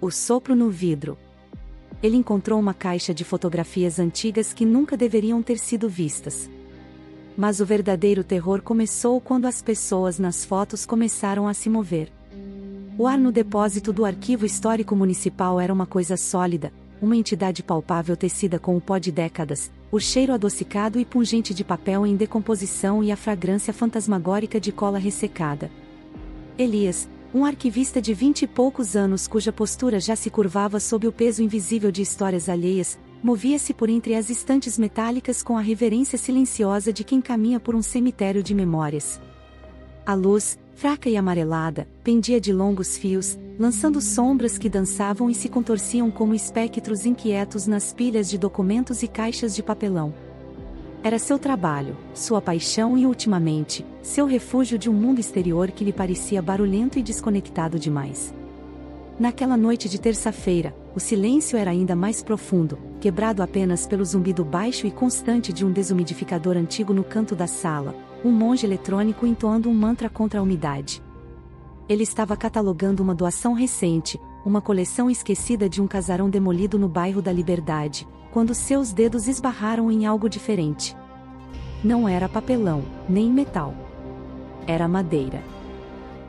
O sopro no vidro. Ele encontrou uma caixa de fotografias antigas que nunca deveriam ter sido vistas. Mas o verdadeiro terror começou quando as pessoas nas fotos começaram a se mover. O ar no depósito do Arquivo Histórico Municipal era uma coisa sólida, uma entidade palpável tecida com o pó de décadas, o cheiro adocicado e pungente de papel em decomposição e a fragrância fantasmagórica de cola ressecada. Elias, um arquivista de 20 e poucos anos cuja postura já se curvava sob o peso invisível de histórias alheias, movia-se por entre as estantes metálicas com a reverência silenciosa de quem caminha por um cemitério de memórias. A luz, fraca e amarelada, pendia de longos fios, lançando sombras que dançavam e se contorciam como espectros inquietos nas pilhas de documentos e caixas de papelão. Era seu trabalho, sua paixão e, ultimamente, seu refúgio de um mundo exterior que lhe parecia barulhento e desconectado demais. Naquela noite de terça-feira, o silêncio era ainda mais profundo, quebrado apenas pelo zumbido baixo e constante de um desumidificador antigo no canto da sala, um monge eletrônico entoando um mantra contra a umidade. Ele estava catalogando uma doação recente, uma coleção esquecida de um casarão demolido no bairro da Liberdade, quando seus dedos esbarraram em algo diferente. Não era papelão, nem metal. Era madeira.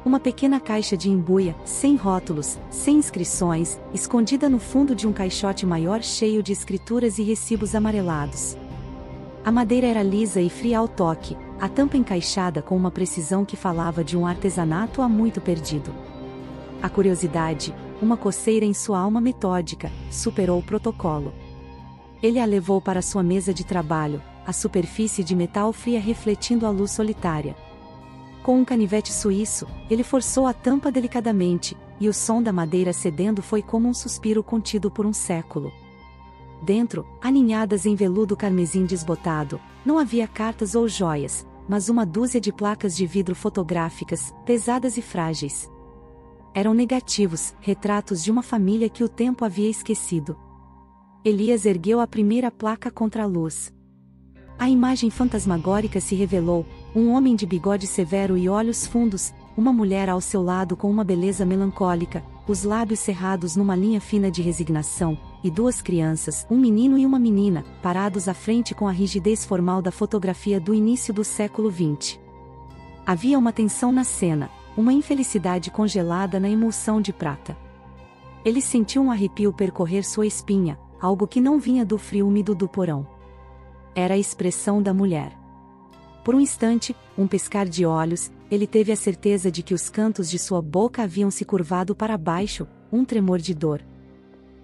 Uma pequena caixa de embuia, sem rótulos, sem inscrições, escondida no fundo de um caixote maior cheio de escrituras e recibos amarelados. A madeira era lisa e fria ao toque, a tampa encaixada com uma precisão que falava de um artesanato há muito perdido. A curiosidade, uma coceira em sua alma metódica, superou o protocolo. Ele a levou para sua mesa de trabalho, a superfície de metal fria refletindo a luz solitária. Com um canivete suíço, ele forçou a tampa delicadamente, e o som da madeira cedendo foi como um suspiro contido por um século. Dentro, aninhadas em veludo carmesim desbotado, não havia cartas ou joias, mas uma dúzia de placas de vidro fotográficas, pesadas e frágeis. Eram negativos, retratos de uma família que o tempo havia esquecido. Elias ergueu a primeira placa contra a luz. A imagem fantasmagórica se revelou, um homem de bigode severo e olhos fundos, uma mulher ao seu lado com uma beleza melancólica, os lábios cerrados numa linha fina de resignação, e duas crianças, um menino e uma menina, parados à frente com a rigidez formal da fotografia do início do século XX. Havia uma tensão na cena, uma infelicidade congelada na emulsão de prata. Ele sentiu um arrepio percorrer sua espinha, algo que não vinha do frio úmido do porão. Era a expressão da mulher. Por um instante, um piscar de olhos, ele teve a certeza de que os cantos de sua boca haviam se curvado para baixo, um tremor de dor.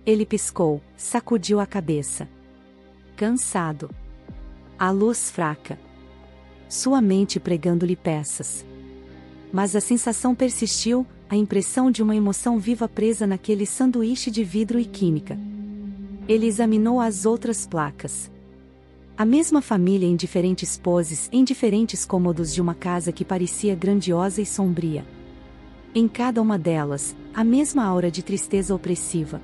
Ele piscou, sacudiu a cabeça. Cansado. A luz fraca. Sua mente pregando-lhe peças. Mas a sensação persistiu, a impressão de uma emoção viva presa naquele sanduíche de vidro e química. Ele examinou as outras placas. A mesma família em diferentes poses, em diferentes cômodos de uma casa que parecia grandiosa e sombria. Em cada uma delas, a mesma aura de tristeza opressiva.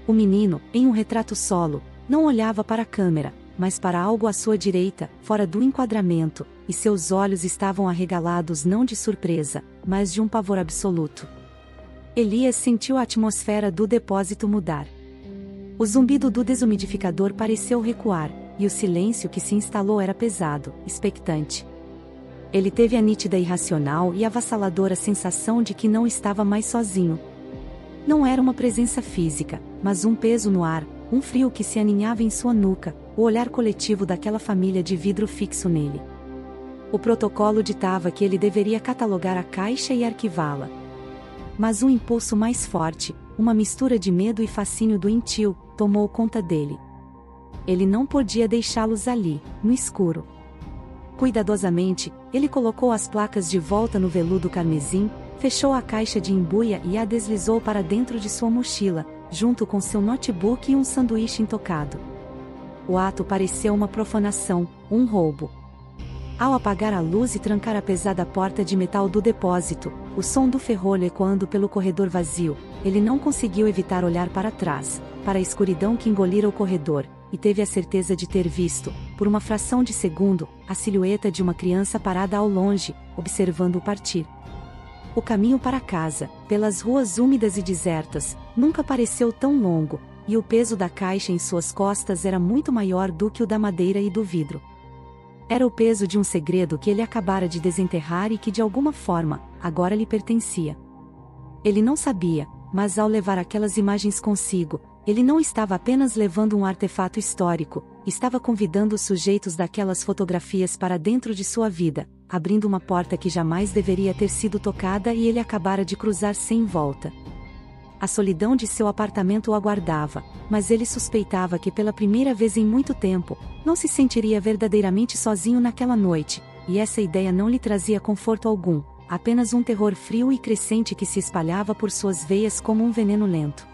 O menino, em um retrato solo, não olhava para a câmera, mas para algo à sua direita, fora do enquadramento, e seus olhos estavam arregalados não de surpresa, mas de um pavor absoluto. Elias sentiu a atmosfera do depósito mudar. O zumbido do desumidificador pareceu recuar, e o silêncio que se instalou era pesado, expectante. Ele teve a nítida irracional e avassaladora sensação de que não estava mais sozinho. Não era uma presença física, mas um peso no ar, um frio que se aninhava em sua nuca, o olhar coletivo daquela família de vidro fixo nele. O protocolo ditava que ele deveria catalogar a caixa e arquivá-la. Mas um impulso mais forte, uma mistura de medo e fascínio doentio, tomou conta dele. Ele não podia deixá-los ali, no escuro. Cuidadosamente, ele colocou as placas de volta no veludo carmesim, fechou a caixa de embuia e a deslizou para dentro de sua mochila, junto com seu notebook e um sanduíche intocado. O ato pareceu uma profanação, um roubo. Ao apagar a luz e trancar a pesada porta de metal do depósito, o som do ferrolho ecoando pelo corredor vazio, ele não conseguiu evitar olhar para trás, para a escuridão que engolira o corredor, e teve a certeza de ter visto, por uma fração de segundo, a silhueta de uma criança parada ao longe, observando-o partir. O caminho para casa, pelas ruas úmidas e desertas, nunca pareceu tão longo, e o peso da caixa em suas costas era muito maior do que o da madeira e do vidro. Era o peso de um segredo que ele acabara de desenterrar e que de alguma forma, agora lhe pertencia. Ele não sabia, mas ao levar aquelas imagens consigo, ele não estava apenas levando um artefato histórico, estava convidando os sujeitos daquelas fotografias para dentro de sua vida, abrindo uma porta que jamais deveria ter sido tocada e ele acabara de cruzar sem volta. A solidão de seu apartamento o aguardava, mas ele suspeitava que pela primeira vez em muito tempo, não se sentiria verdadeiramente sozinho naquela noite, e essa ideia não lhe trazia conforto algum, apenas um terror frio e crescente que se espalhava por suas veias como um veneno lento.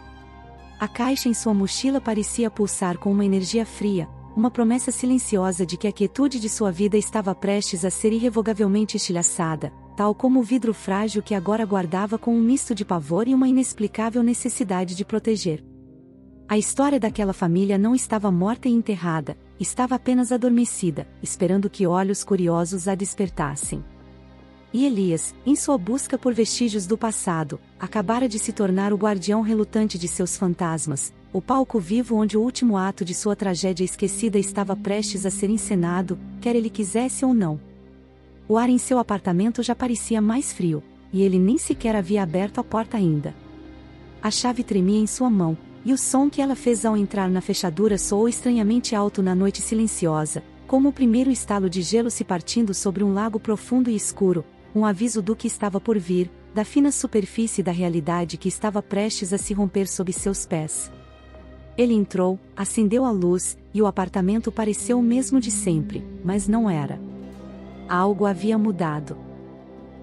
A caixa em sua mochila parecia pulsar com uma energia fria, uma promessa silenciosa de que a quietude de sua vida estava prestes a ser irrevogavelmente estilhaçada, tal como o vidro frágil que agora guardava com um misto de pavor e uma inexplicável necessidade de proteger. A história daquela família não estava morta e enterrada, estava apenas adormecida, esperando que olhos curiosos a despertassem. E Elias, em sua busca por vestígios do passado, acabara de se tornar o guardião relutante de seus fantasmas, o palco vivo onde o último ato de sua tragédia esquecida estava prestes a ser encenado, quer ele quisesse ou não. O ar em seu apartamento já parecia mais frio, e ele nem sequer havia aberto a porta ainda. A chave tremia em sua mão, e o som que ela fez ao entrar na fechadura soou estranhamente alto na noite silenciosa, como o primeiro estalo de gelo se partindo sobre um lago profundo e escuro, um aviso do que estava por vir, da fina superfície da realidade que estava prestes a se romper sob seus pés. Ele entrou, acendeu a luz, e o apartamento pareceu o mesmo de sempre, mas não era. Algo havia mudado.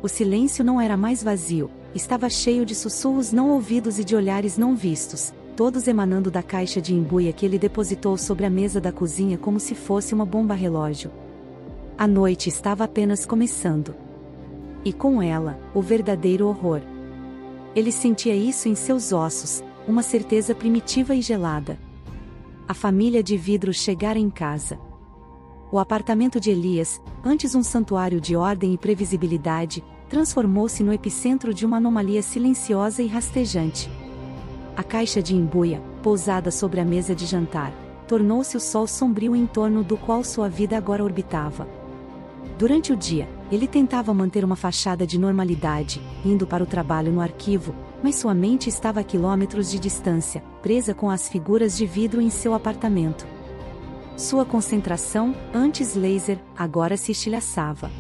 O silêncio não era mais vazio, estava cheio de sussurros não ouvidos e de olhares não vistos, todos emanando da caixa de embuia que ele depositou sobre a mesa da cozinha como se fosse uma bomba-relógio. A noite estava apenas começando. E com ela, o verdadeiro horror. Ele sentia isso em seus ossos, uma certeza primitiva e gelada. A família de vidro chegara em casa. O apartamento de Elias, antes um santuário de ordem e previsibilidade, transformou-se no epicentro de uma anomalia silenciosa e rastejante. A caixa de embuia, pousada sobre a mesa de jantar, tornou-se o sol sombrio em torno do qual sua vida agora orbitava. Durante o dia, ele tentava manter uma fachada de normalidade, indo para o trabalho no arquivo, mas sua mente estava a quilômetros de distância, presa com as figuras de vidro em seu apartamento. Sua concentração, antes laser, agora se estilhaçava.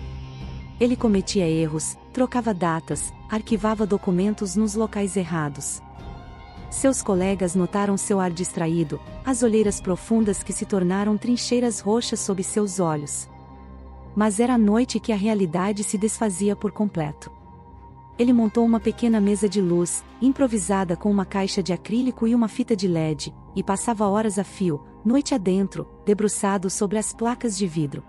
Ele cometia erros, trocava datas, arquivava documentos nos locais errados. Seus colegas notaram seu ar distraído, as olheiras profundas que se tornaram trincheiras roxas sob seus olhos. Mas era a noite que a realidade se desfazia por completo. Ele montou uma pequena mesa de luz, improvisada com uma caixa de acrílico e uma fita de LED, e passava horas a fio, noite adentro, debruçado sobre as placas de vidro.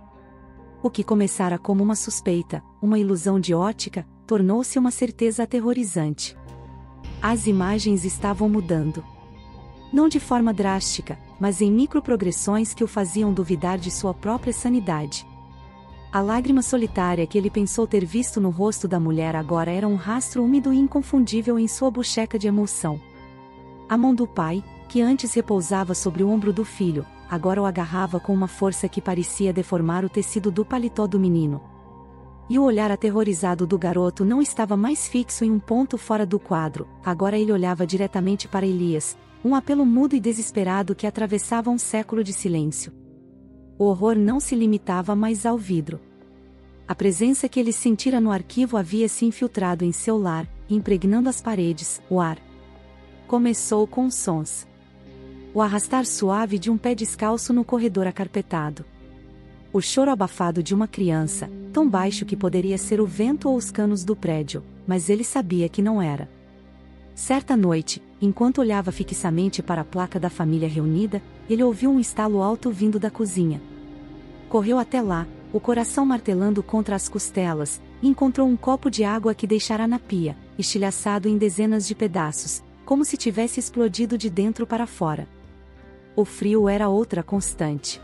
O que começara como uma suspeita, uma ilusão de ótica, tornou-se uma certeza aterrorizante. As imagens estavam mudando. Não de forma drástica, mas em microprogressões que o faziam duvidar de sua própria sanidade. A lágrima solitária que ele pensou ter visto no rosto da mulher agora era um rastro úmido e inconfundível em sua bochecha de emoção. A mão do pai, que antes repousava sobre o ombro do filho, agora o agarrava com uma força que parecia deformar o tecido do paletó do menino. E o olhar aterrorizado do garoto não estava mais fixo em um ponto fora do quadro, agora ele olhava diretamente para Elias, um apelo mudo e desesperado que atravessava um século de silêncio. O horror não se limitava mais ao vidro. A presença que ele sentira no arquivo havia se infiltrado em seu lar, impregnando as paredes, o ar. Começou com sons. O arrastar suave de um pé descalço no corredor acarpetado. O choro abafado de uma criança, tão baixo que poderia ser o vento ou os canos do prédio, mas ele sabia que não era. Certa noite, enquanto olhava fixamente para a placa da família reunida, ele ouviu um estalo alto vindo da cozinha. Correu até lá, o coração martelando contra as costelas, e encontrou um copo de água que deixara na pia, estilhaçado em dezenas de pedaços, como se tivesse explodido de dentro para fora. O frio era outra constante.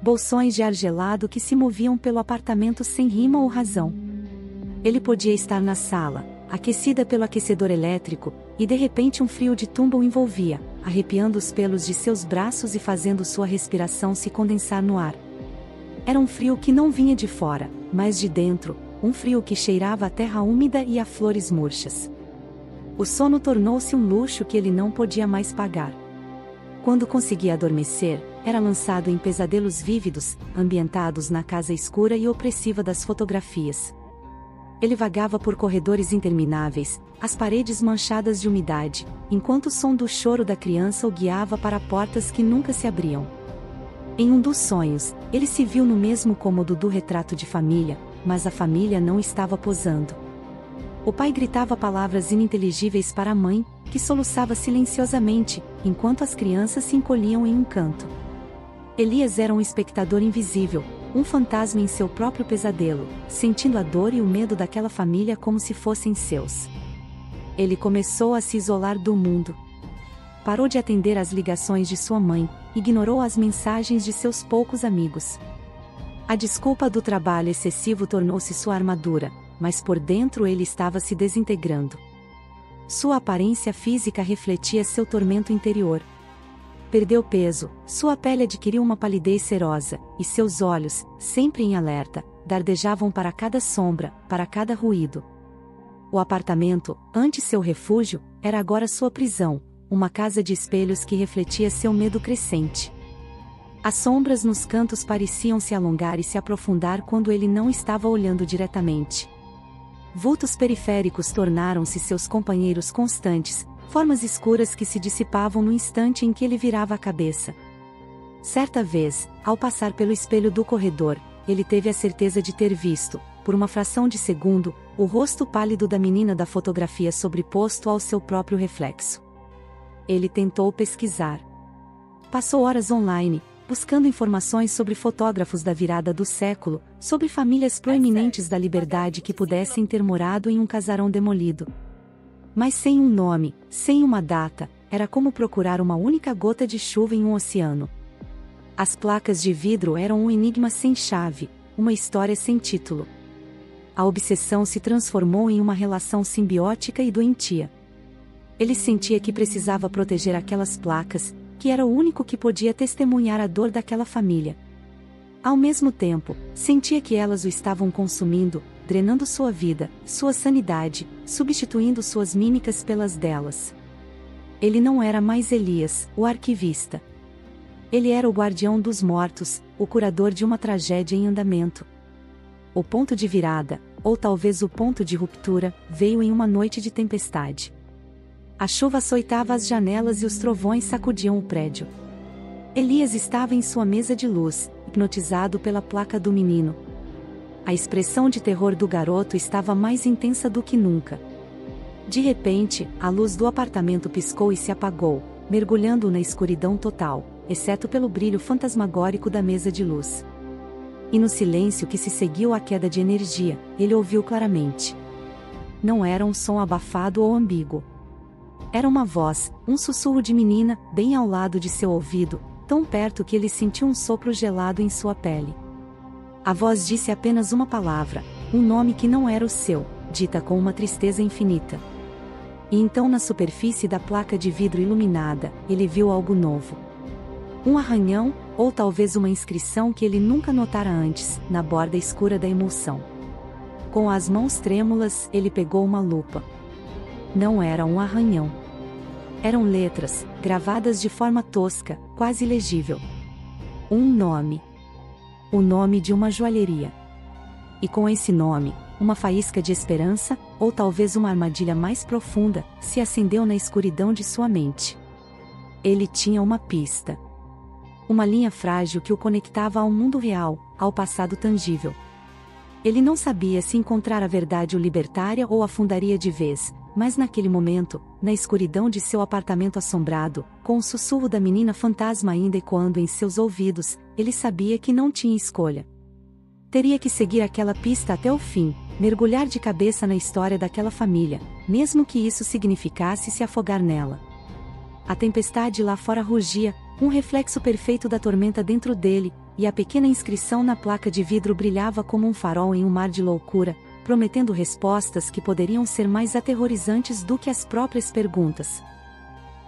Bolsões de ar gelado que se moviam pelo apartamento sem rima ou razão. Ele podia estar na sala, aquecida pelo aquecedor elétrico, e de repente um frio de tumba o envolvia, arrepiando os pelos de seus braços e fazendo sua respiração se condensar no ar. Era um frio que não vinha de fora, mas de dentro, um frio que cheirava a terra úmida e a flores murchas. O sono tornou-se um luxo que ele não podia mais pagar. Quando conseguia adormecer, era lançado em pesadelos vívidos, ambientados na casa escura e opressiva das fotografias. Ele vagava por corredores intermináveis, as paredes manchadas de umidade, enquanto o som do choro da criança o guiava para portas que nunca se abriam. Em um dos sonhos, ele se viu no mesmo cômodo do retrato de família, mas a família não estava posando. O pai gritava palavras ininteligíveis para a mãe, que soluçava silenciosamente, enquanto as crianças se encolhiam em um canto. Elias era um espectador invisível, um fantasma em seu próprio pesadelo, sentindo a dor e o medo daquela família como se fossem seus. Ele começou a se isolar do mundo. Parou de atender às ligações de sua mãe, ignorou as mensagens de seus poucos amigos. A desculpa do trabalho excessivo tornou-se sua armadura, mas por dentro ele estava se desintegrando. Sua aparência física refletia seu tormento interior. Perdeu peso, sua pele adquiriu uma palidez serosa, e seus olhos, sempre em alerta, dardejavam para cada sombra, para cada ruído. O apartamento, antes seu refúgio, era agora sua prisão, uma casa de espelhos que refletia seu medo crescente. As sombras nos cantos pareciam se alongar e se aprofundar quando ele não estava olhando diretamente. Vultos periféricos tornaram-se seus companheiros constantes, formas escuras que se dissipavam no instante em que ele virava a cabeça. Certa vez, ao passar pelo espelho do corredor, ele teve a certeza de ter visto, por uma fração de segundo, o rosto pálido da menina da fotografia sobreposto ao seu próprio reflexo. Ele tentou pesquisar. Passou horas online, buscando informações sobre fotógrafos da virada do século, sobre famílias proeminentes da liberdade que pudessem ter morado em um casarão demolido. Mas sem um nome, sem uma data, era como procurar uma única gota de chuva em um oceano. As placas de vidro eram um enigma sem chave, uma história sem título. A obsessão se transformou em uma relação simbiótica e doentia. Ele sentia que precisava proteger aquelas placas, que era o único que podia testemunhar a dor daquela família. Ao mesmo tempo, sentia que elas o estavam consumindo, drenando sua vida, sua sanidade, substituindo suas mímicas pelas delas. Ele não era mais Elias, o arquivista. Ele era o guardião dos mortos, o curador de uma tragédia em andamento. O ponto de virada, ou talvez o ponto de ruptura, veio em uma noite de tempestade. A chuva açoitava as janelas e os trovões sacudiam o prédio. Elias estava em sua mesa de luz, hipnotizado pela placa do menino. A expressão de terror do garoto estava mais intensa do que nunca. De repente, a luz do apartamento piscou e se apagou, mergulhando-o na escuridão total, exceto pelo brilho fantasmagórico da mesa de luz. E no silêncio que se seguiu à queda de energia, ele ouviu claramente. Não era um som abafado ou ambíguo. Era uma voz, um sussurro de menina, bem ao lado de seu ouvido, tão perto que ele sentiu um sopro gelado em sua pele. A voz disse apenas uma palavra, um nome que não era o seu, dita com uma tristeza infinita. E então na superfície da placa de vidro iluminada, ele viu algo novo. Um arranhão, ou talvez uma inscrição que ele nunca notara antes, na borda escura da emulsão. Com as mãos trêmulas, ele pegou uma lupa. Não era um arranhão. Eram letras, gravadas de forma tosca, quase ilegível. Um nome. O nome de uma joalheria. E com esse nome, uma faísca de esperança, ou talvez uma armadilha mais profunda, se acendeu na escuridão de sua mente. Ele tinha uma pista. Uma linha frágil que o conectava ao mundo real, ao passado tangível. Ele não sabia se encontrar a verdade o libertaria ou afundaria de vez, mas naquele momento, na escuridão de seu apartamento assombrado, com o sussurro da menina fantasma ainda ecoando em seus ouvidos, ele sabia que não tinha escolha. Teria que seguir aquela pista até o fim, mergulhar de cabeça na história daquela família, mesmo que isso significasse se afogar nela. A tempestade lá fora rugia, um reflexo perfeito da tormenta dentro dele, e a pequena inscrição na placa de vidro brilhava como um farol em um mar de loucura, prometendo respostas que poderiam ser mais aterrorizantes do que as próprias perguntas.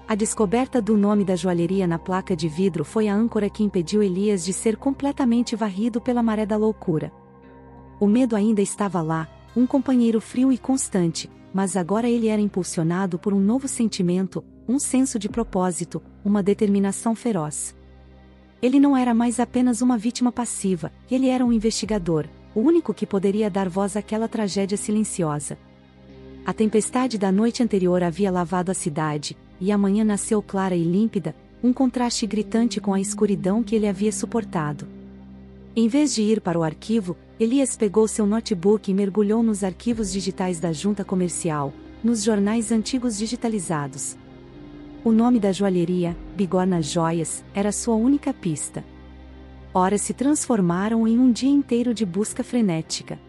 A descoberta do nome da joalheria na placa de vidro foi a âncora que impediu Elias de ser completamente varrido pela maré da loucura. O medo ainda estava lá, um companheiro frio e constante, mas agora ele era impulsionado por um novo sentimento, um senso de propósito, uma determinação feroz. Ele não era mais apenas uma vítima passiva, ele era um investigador, o único que poderia dar voz àquela tragédia silenciosa. A tempestade da noite anterior havia lavado a cidade, e a manhã nasceu clara e límpida, um contraste gritante com a escuridão que ele havia suportado. Em vez de ir para o arquivo, Elias pegou seu notebook e mergulhou nos arquivos digitais da junta comercial, nos jornais antigos digitalizados. O nome da joalheria, Bigorna Joias, era sua única pista. Horas se transformaram em um dia inteiro de busca frenética.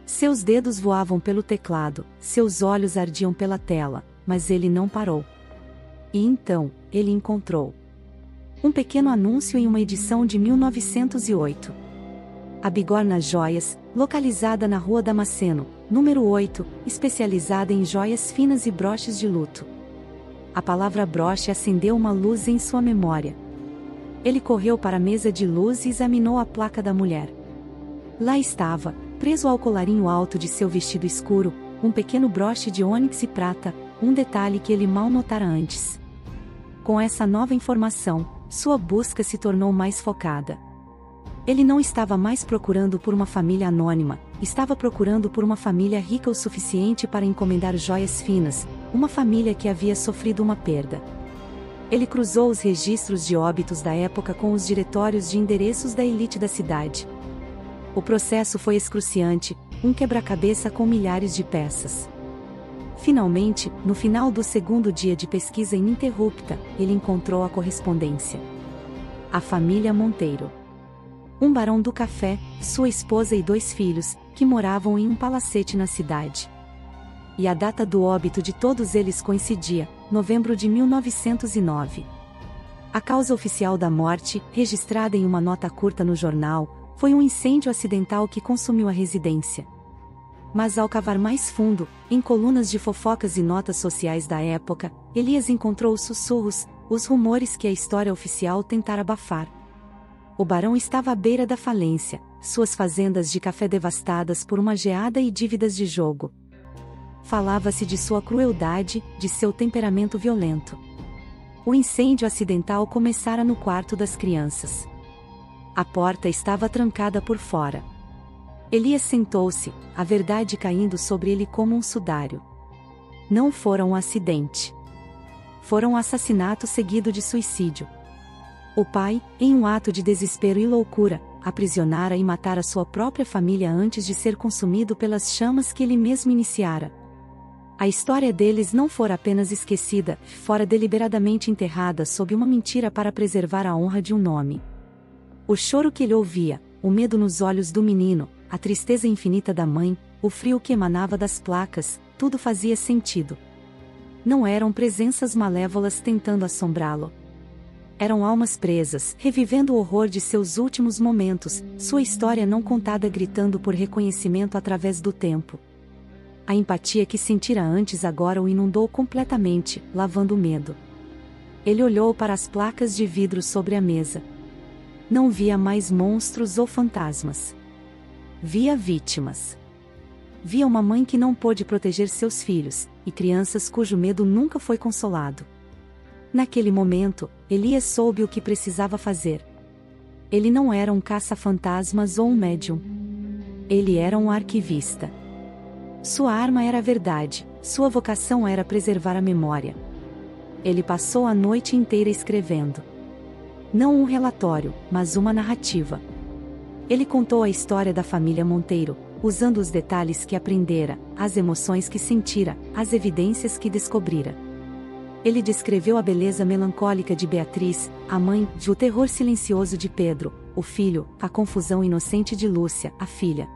Seus dedos voavam pelo teclado, seus olhos ardiam pela tela, mas ele não parou. E então, ele encontrou um pequeno anúncio em uma edição de 1908. A Bigorna Joias, localizada na Rua Damasceno, número 8, especializada em joias finas e broches de luto. A palavra broche acendeu uma luz em sua memória. Ele correu para a mesa de luz e examinou a placa da mulher. Lá estava, preso ao colarinho alto de seu vestido escuro, um pequeno broche de ônix e prata, um detalhe que ele mal notara antes. Com essa nova informação, sua busca se tornou mais focada. Ele não estava mais procurando por uma família anônima, estava procurando por uma família rica o suficiente para encomendar joias finas, uma família que havia sofrido uma perda. Ele cruzou os registros de óbitos da época com os diretórios de endereços da elite da cidade. O processo foi excruciante, um quebra-cabeça com milhares de peças. Finalmente, no final do segundo dia de pesquisa ininterrupta, ele encontrou a correspondência. A família Monteiro. Um barão do café, sua esposa e 2 filhos, que moravam em um palacete na cidade. E a data do óbito de todos eles coincidia, novembro de 1909. A causa oficial da morte, registrada em uma nota curta no jornal, foi um incêndio acidental que consumiu a residência. Mas ao cavar mais fundo, em colunas de fofocas e notas sociais da época, Elias encontrou os sussurros, os rumores que a história oficial tentara abafar. O barão estava à beira da falência, suas fazendas de café devastadas por uma geada e dívidas de jogo. Falava-se de sua crueldade, de seu temperamento violento. O incêndio acidental começara no quarto das crianças. A porta estava trancada por fora. Elias sentou-se, a verdade caindo sobre ele como um sudário. Não fora um acidente. Fora um assassinato seguido de suicídio. O pai, em um ato de desespero e loucura, aprisionara e matara sua própria família antes de ser consumido pelas chamas que ele mesmo iniciara. A história deles não fora apenas esquecida, fora deliberadamente enterrada sob uma mentira para preservar a honra de um nome. O choro que ele ouvia, o medo nos olhos do menino, a tristeza infinita da mãe, o frio que emanava das placas, tudo fazia sentido. Não eram presenças malévolas tentando assombrá-lo. Eram almas presas, revivendo o horror de seus últimos momentos, sua história não contada gritando por reconhecimento através do tempo. A empatia que sentira antes agora o inundou completamente, lavando o medo. Ele olhou para as placas de vidro sobre a mesa. Não via mais monstros ou fantasmas. Via vítimas. Via uma mãe que não pôde proteger seus filhos, e crianças cujo medo nunca foi consolado. Naquele momento, Elias soube o que precisava fazer. Ele não era um caça-fantasmas ou um médium. Ele era um arquivista. Sua arma era a verdade, sua vocação era preservar a memória. Ele passou a noite inteira escrevendo. Não um relatório, mas uma narrativa. Ele contou a história da família Monteiro, usando os detalhes que aprendera, as emoções que sentira, as evidências que descobrira. Ele descreveu a beleza melancólica de Beatriz, a mãe, o terror silencioso de Pedro, o filho, a confusão inocente de Lúcia, a filha.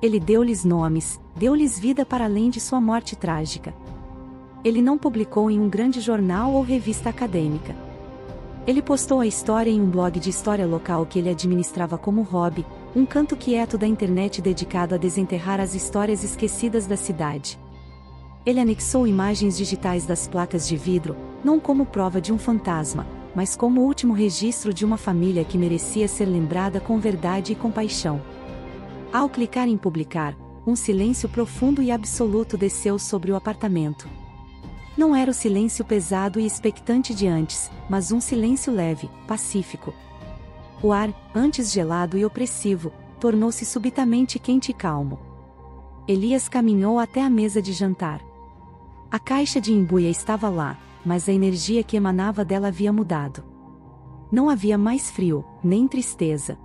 Ele deu-lhes nomes, deu-lhes vida para além de sua morte trágica. Ele não publicou em um grande jornal ou revista acadêmica. Ele postou a história em um blog de história local que ele administrava como hobby, um canto quieto da internet dedicado a desenterrar as histórias esquecidas da cidade. Ele anexou imagens digitais das placas de vidro, não como prova de um fantasma, mas como o último registro de uma família que merecia ser lembrada com verdade e compaixão. Ao clicar em publicar, um silêncio profundo e absoluto desceu sobre o apartamento. Não era o silêncio pesado e expectante de antes, mas um silêncio leve, pacífico. O ar, antes gelado e opressivo, tornou-se subitamente quente e calmo. Elias caminhou até a mesa de jantar. A caixa de embuia estava lá, mas a energia que emanava dela havia mudado. Não havia mais frio, nem tristeza.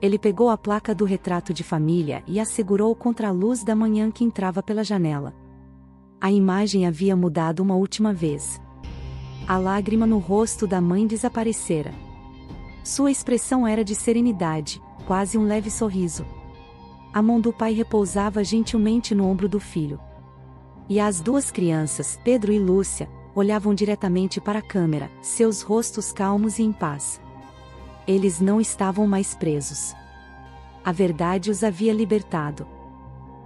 Ele pegou a placa do retrato de família e a segurou contra a luz da manhã que entrava pela janela. A imagem havia mudado uma última vez. A lágrima no rosto da mãe desaparecera. Sua expressão era de serenidade, quase um leve sorriso. A mão do pai repousava gentilmente no ombro do filho. E as duas crianças, Pedro e Lúcia, olhavam diretamente para a câmera, seus rostos calmos e em paz. Eles não estavam mais presos. A verdade os havia libertado.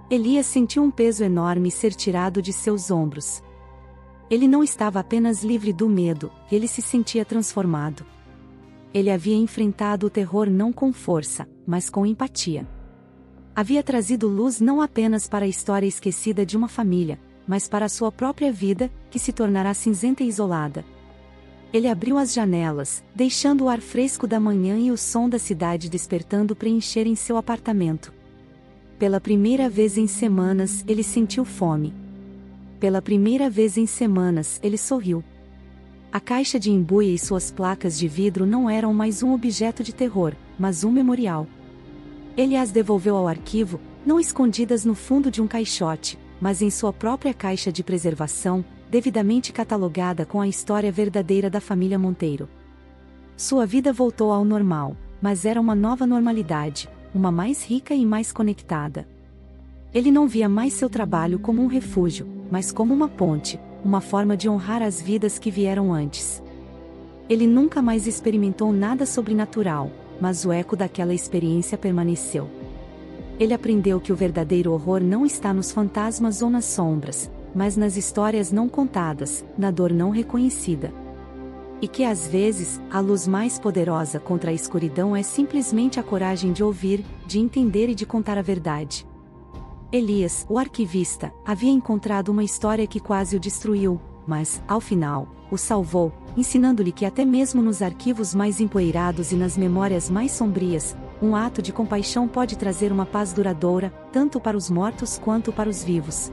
Elias sentiu um peso enorme ser tirado de seus ombros. Ele não estava apenas livre do medo, ele se sentia transformado. Ele havia enfrentado o terror não com força, mas com empatia. Havia trazido luz não apenas para a história esquecida de uma família, mas para a sua própria vida, que se tornará cinzenta e isolada. Ele abriu as janelas, deixando o ar fresco da manhã e o som da cidade despertando preencherem seu apartamento. Pela primeira vez em semanas, ele sentiu fome. Pela primeira vez em semanas, ele sorriu. A caixa de embuia e suas placas de vidro não eram mais um objeto de terror, mas um memorial. Ele as devolveu ao arquivo, não escondidas no fundo de um caixote, mas em sua própria caixa de preservação, devidamente catalogada com a história verdadeira da família Monteiro. Sua vida voltou ao normal, mas era uma nova normalidade, uma mais rica e mais conectada. Ele não via mais seu trabalho como um refúgio, mas como uma ponte, uma forma de honrar as vidas que vieram antes. Ele nunca mais experimentou nada sobrenatural, mas o eco daquela experiência permaneceu. Ele aprendeu que o verdadeiro horror não está nos fantasmas ou nas sombras, mas nas histórias não contadas, na dor não reconhecida. E que às vezes, a luz mais poderosa contra a escuridão é simplesmente a coragem de ouvir, de entender e de contar a verdade. Elias, o arquivista, havia encontrado uma história que quase o destruiu, mas, ao final, o salvou, ensinando-lhe que até mesmo nos arquivos mais empoeirados e nas memórias mais sombrias, um ato de compaixão pode trazer uma paz duradoura, tanto para os mortos quanto para os vivos.